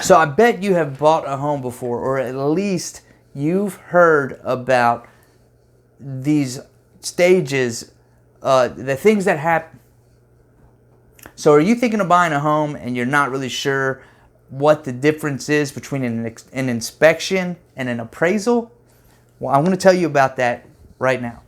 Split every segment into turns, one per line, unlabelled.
So I bet you have bought a home before, or at least you've heard about these stages, the things that happen. So are you thinking of buying a home and you're not really sure what the difference is between an inspection and an appraisal? Well, I'm going to tell you about that right now.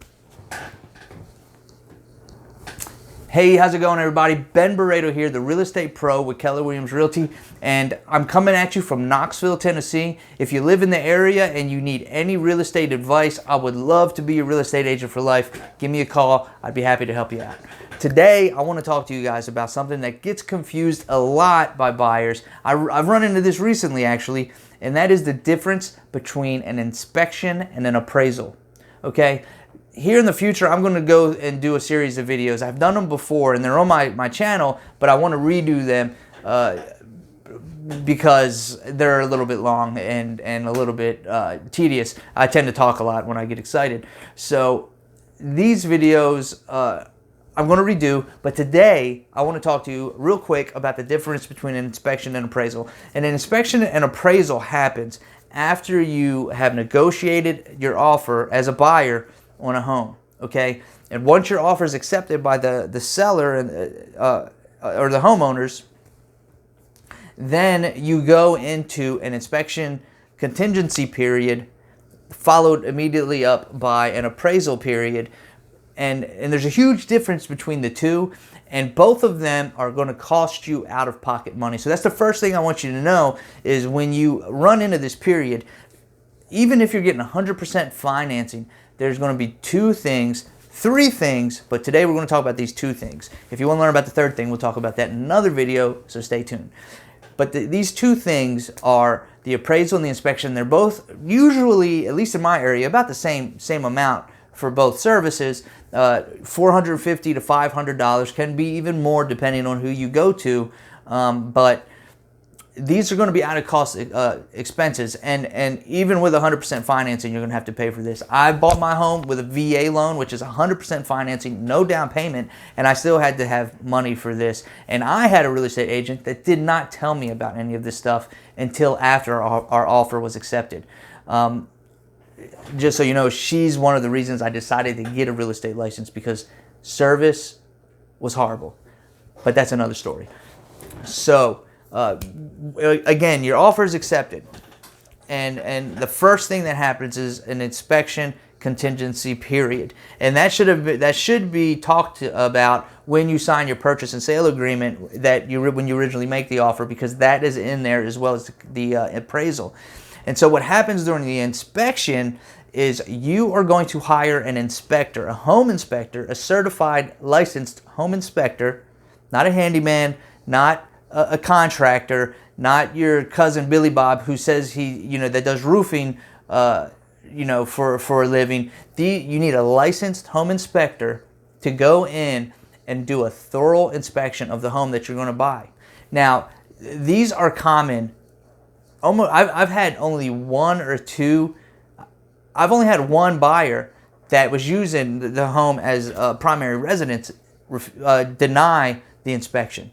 Hey, how's it going, everybody? Ben Barredo here, the real estate pro with Keller Williams Realty, and I'm coming at you from Knoxville, Tennessee. If you live in the area and you need any real estate advice, I would love to be your real estate agent for life. Give me a call. I'd be happy to help you out. Today, I want to talk to you guys about something that gets confused a lot by buyers. I've run into this recently, actually, and that is the difference between an inspection and an appraisal. Okay? Here in the future, I'm going to go and do a series of videos. I've done them before, and they're on my channel, but I want to redo them because they're a little bit long and a little bit tedious. I tend to talk a lot when I get excited. So these videos I'm going to redo, but today I want to talk to you real quick about the difference between an inspection and appraisal. And an inspection and appraisal happens after you have negotiated your offer as a buyer on a home, okay? And once your offer is accepted by the seller and or the homeowners, then you go into an inspection contingency period, followed immediately up by an appraisal period. And there's a huge difference between the two, and both of them are going to cost you out-of-pocket money. So that's the first thing I want you to know is when you run into this period, even if you're getting 100% financing, there's going to be three things, but today we're going to talk about these two things. If you want to learn about the third thing, we'll talk about that in another video, so stay tuned. But these two things are the appraisal and the inspection. They're both usually, at least in my area, about the same amount for both services. $450 to $500, can be even more depending on who you go to, but these are going to be out of cost expenses, and even with 100% financing, you're going to have to pay for this. I bought my home with a VA loan, which is 100% financing, no down payment, and I still had to have money for this. And I had a real estate agent that did not tell me about any of this stuff until after our offer was accepted. Just so you know, she's one of the reasons I decided to get a real estate license, because service was horrible. But that's another story. So again, your offer is accepted, and the first thing that happens is an inspection contingency period, and that should be talked about when you sign your purchase and sale agreement when you originally make the offer, because that is in there as well as the appraisal. And so what happens during the inspection is you are going to hire an inspector, a home inspector, a certified licensed home inspector, not a handyman, not a contractor, not your cousin Billy Bob who says that does roofing, for a living. You need a licensed home inspector to go in and do a thorough inspection of the home that you're going to buy. Now, these are common. I've had only one buyer that was using the home as a primary residence deny the inspection.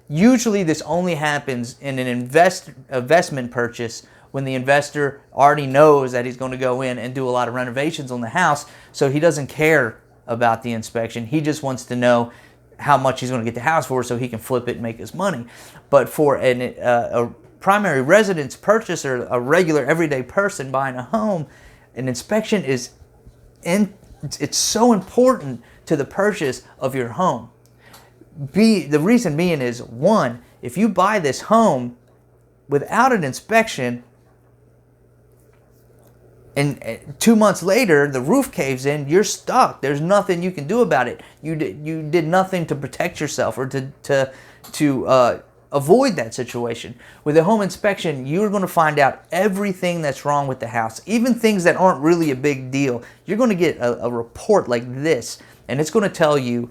Usually this only happens in an investment purchase when the investor already knows that he's going to go in and do a lot of renovations on the house, so he doesn't care about the inspection. He just wants to know how much he's going to get the house for so he can flip it and make his money. But for a primary residence purchaser, a regular everyday person buying a home, an inspection it's so important to the purchase of your home. The reason being is, one, if you buy this home without an inspection and 2 months later the roof caves in, you're stuck. There's nothing you can do about it. You did nothing to protect yourself or to avoid that situation. With a home inspection, you're going to find out everything that's wrong with the house, even things that aren't really a big deal. You're going to get a report like this, and it's going to tell you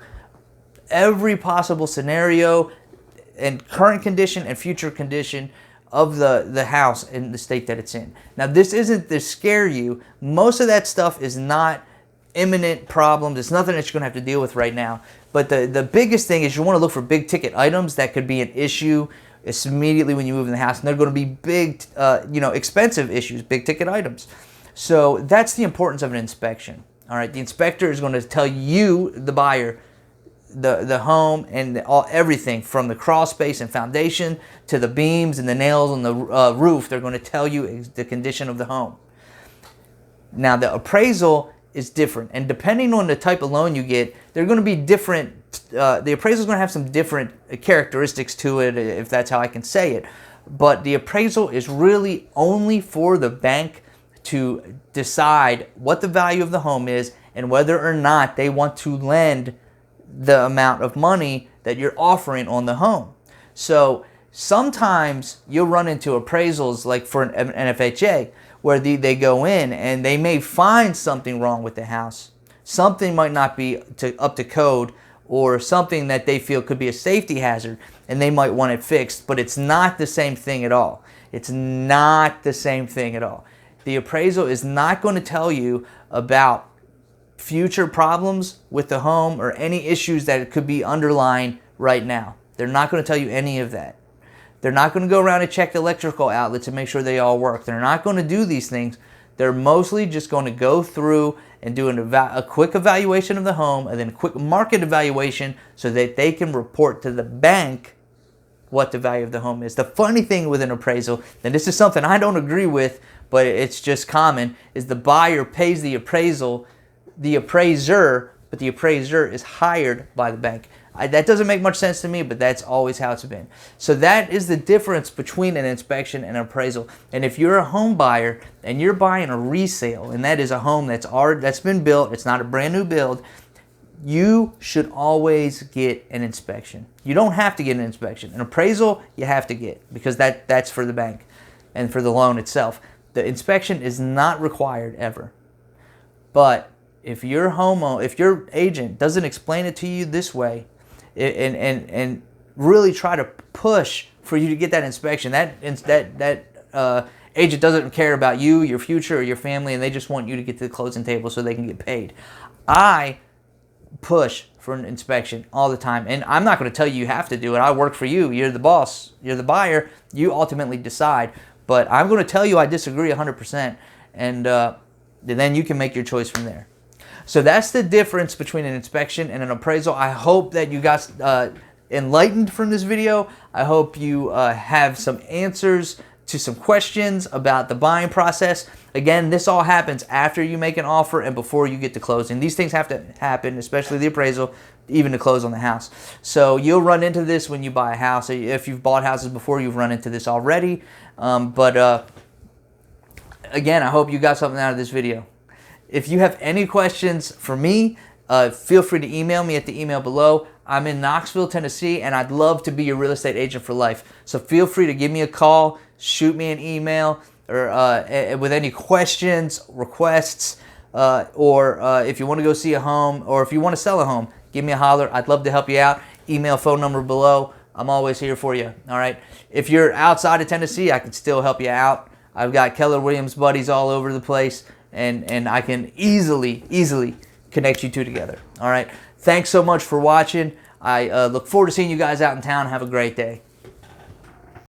every possible scenario and current condition and future condition of the house in the state that it's in. Now, this isn't to scare you. Most of that stuff is not imminent problems. It's nothing that you're going to have to deal with right now. But the biggest thing is you want to look for big ticket items that could be an issue It's immediately when you move in the house, and they're going to be big, expensive issues, big ticket items. So that's the importance of an inspection. All right, the inspector is going to tell you, the buyer, the home and everything from the crawl space and foundation to the beams and the nails on the roof. They're going to tell you the condition of the home. Now the appraisal is different, and depending on the type of loan you get, they're going to be different. The appraisal is going to have some different characteristics to it, if that's how I can say it. But the appraisal is really only for the bank to decide what the value of the home is and whether or not they want to lend the amount of money that you're offering on the home. So sometimes you'll run into appraisals like for an FHA where they go in and they may find something wrong with the house. Something might not be up to code, or something that they feel could be a safety hazard, and they might want it fixed, but it's not the same thing at all. It's not the same thing at all. The appraisal is not going to tell you about future problems with the home or any issues that it could be underlying right now. They're not going to tell you any of that. They're not going to go around and check the electrical outlets and make sure they all work. They're not going to do these things. They're mostly just going to go through and do a quick evaluation of the home and then a quick market evaluation so that they can report to the bank what the value of the home is. The funny thing with an appraisal, and this is something I don't agree with, but it's just common, is the buyer pays the appraisal, the appraiser, but the appraiser is hired by the bank. That doesn't make much sense to me, but that's always how it's been. So that is the difference between an inspection and an appraisal. And if you're a home buyer and you're buying a resale, and that is a home that's been built, it's not a brand new build, you should always get an inspection. You don't have to get an inspection. An appraisal you have to get, because that's for the bank and for the loan itself. The inspection is not required ever. But if your agent doesn't explain it to you this way, and really try to push for you to get that inspection, that agent doesn't care about you, your future, or your family, and they just want you to get to the closing table so they can get paid. I push for an inspection all the time, and I'm not going to tell you have to do it. I work for you. You're the boss. You're the buyer. You ultimately decide. But I'm going to tell you I disagree 100%, and then you can make your choice from there. So that's the difference between an inspection and an appraisal. I hope that you got enlightened from this video. I hope you have some answers to some questions about the buying process. Again, this all happens after you make an offer and before you get to closing. These things have to happen, especially the appraisal, even to close on the house. So you'll run into this when you buy a house. If you've bought houses before, you've run into this already. Again, I hope you got something out of this video. If you have any questions for me, feel free to email me at the email below. I'm in Knoxville, Tennessee, and I'd love to be your real estate agent for life. So feel free to give me a call, shoot me an email, or with any questions, requests, or if you want to go see a home, or if you want to sell a home, give me a holler. I'd love to help you out. Email, phone number below. I'm always here for you. All right. If you're outside of Tennessee, I can still help you out. I've got Keller Williams buddies all over the place. And I can easily connect you two together. All right. Thanks so much for watching. I look forward to seeing you guys out in town. Have a great day.